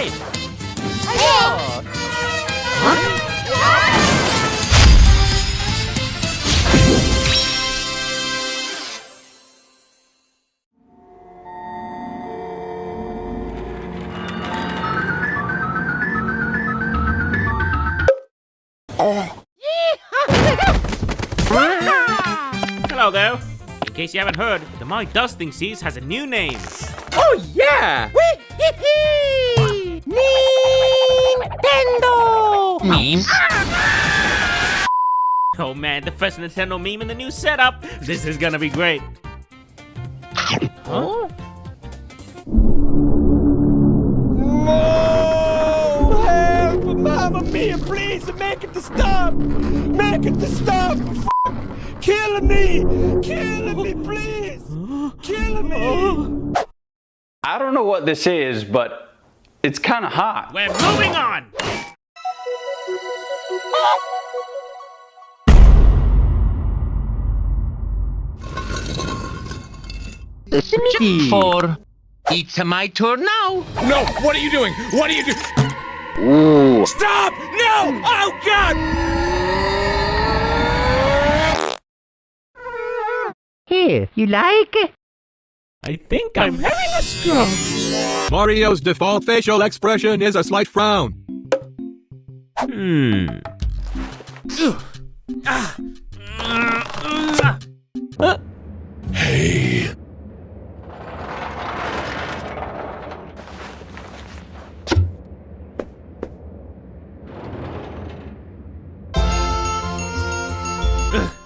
name? Oh. Huh? Hello there. In case you haven't heard, the My Dusting Seas has a new name. Oh yeah! Wee-hee-hee! Nintendo! Meme? Oh man, the first Nintendo meme in the new setup. This is gonna be great. Huh? No! Help! Mamma mia, please! Make it to stop! Make it to stop! Killing me! Killing me, please! Killing me! I don't know what this is, but it's kind of hot. We're moving on! For it's my turn now. No! What are you doing? What are you doing? Ooh. Stop! No! Oh God! Here, you like? I think I'm having a stroke. Mario's default facial expression is a slight frown. Hey.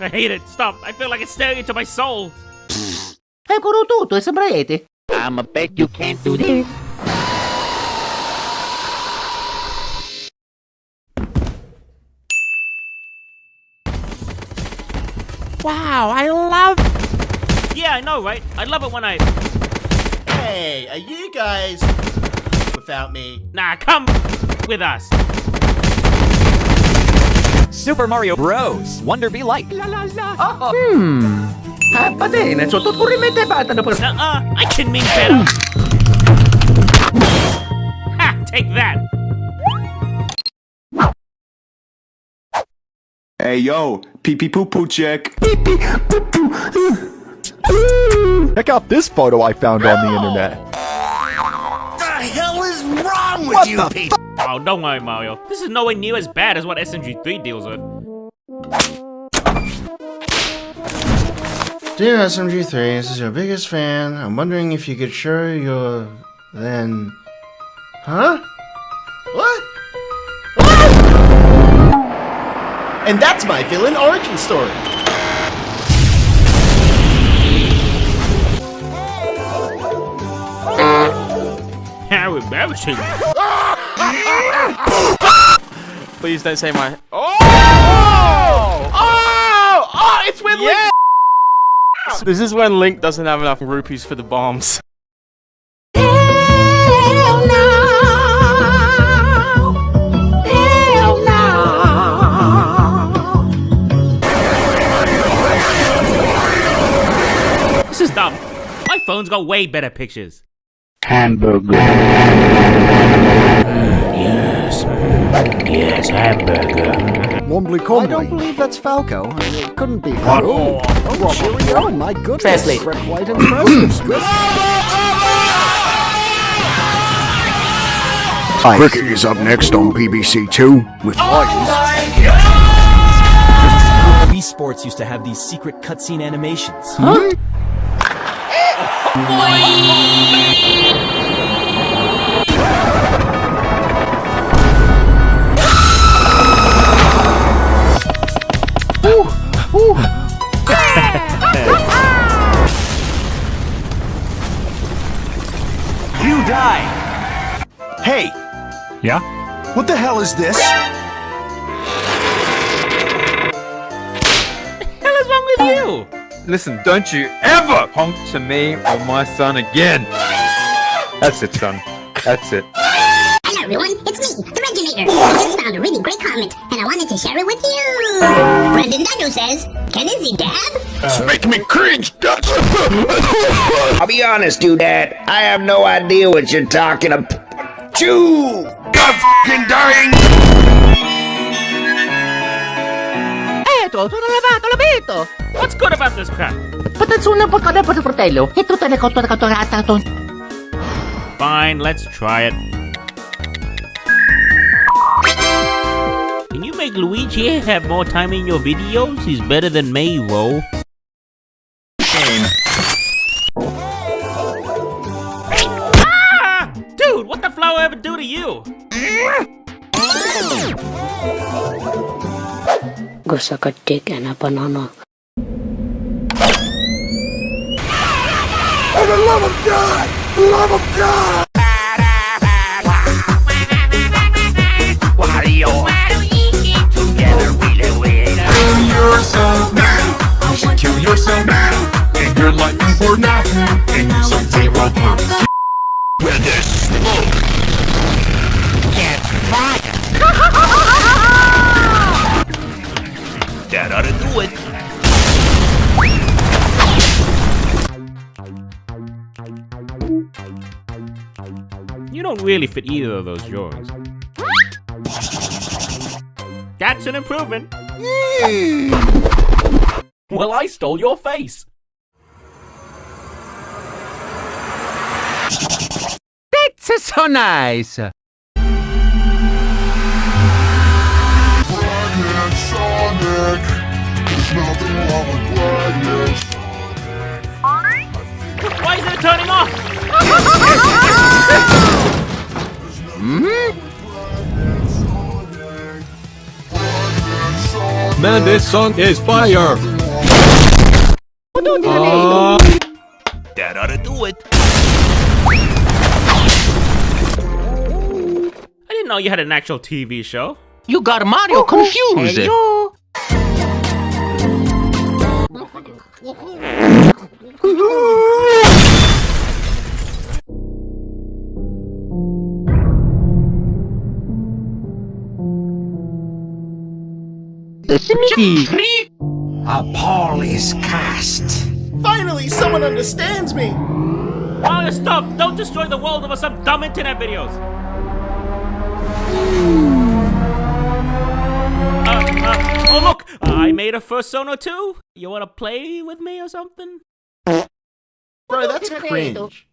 I hate it. Stop. I feel like it's staring into my soul. Eccolo tutto, sembra rete. I'm a bet you can't do this. Wow, I love... Yeah, I know, right? I love it when I... Hey, are you guys without me? Nah, come with us. Super Mario Bros. Wonder be like. Va bene, sotto corrimento basta dopo. I can mean better. Ha! Take that. Hey yo, pee pee poo poo check. Check out this photo I found on the internet. What the hell is wrong with you people? Oh, don't worry, Mario. This is nowhere near as bad as what SMG3 deals with. Dear SMG3, this is your biggest fan. I'm wondering if you could share your... then... Huh? What? What? And that's my villain origin story. How embarrassing. Please don't say my... Oh! It's when Link... This is when Link doesn't have enough rupees for the bombs. Hell no! Hell no! This is dumb. My phone's got way better pictures. Hamburger. Yes, hamburger. Wombly Combly. I don't believe that's Falco. It couldn't be. Oh, cheerio, my goodness. Translate. Quite impressive. Cricket is up next on BBC Two with Lions. Wii Sports used to have these secret cutscene animations. Huh? You die! Hey! Yeah? What the hell is this? What the hell is wrong with you? Listen, don't you ever honk to me or my son again. That's it, son. That's it. Hello everyone, it's me, the Reginator. I just found a really great comment, and I wanted to share it with you. Brendan Daniel says, can Izzy dab? It's making me cringe. I'll be honest, dude, Dad. I have no idea what you're talking about. Chew! God f***ing dying! Eto, sono lavato, l'ho visto! What's good about this crap? Potenzone po' kada po' fratello. E tutte le cose catturate. Fine, let's try it. Can you make Luigi have more time in your videos? He's better than me, Ro. Ah! Dude, what the flower ever do to you? Go suck a dick and a banana. For the love of God! Love of God! Kill yourself now. You should kill yourself now. And you're lightning for nothing. And you some zero pump. Where there's smoke, get fire. That ought to do it. You don't really fit either of those drawings. That's an improvement. Well, I stole your face. That's so nice! Why is it turning off? Man, this song is fire. That ought to do it. I didn't know you had an actual TV show. You got Mario confused! Hello. A pall is cast. Finally, someone understands me! Oh, stop! Don't destroy the world over some dumb internet videos! Oh look! I made a Persona 2! You wanna play with me or something? Bro, that's cringe.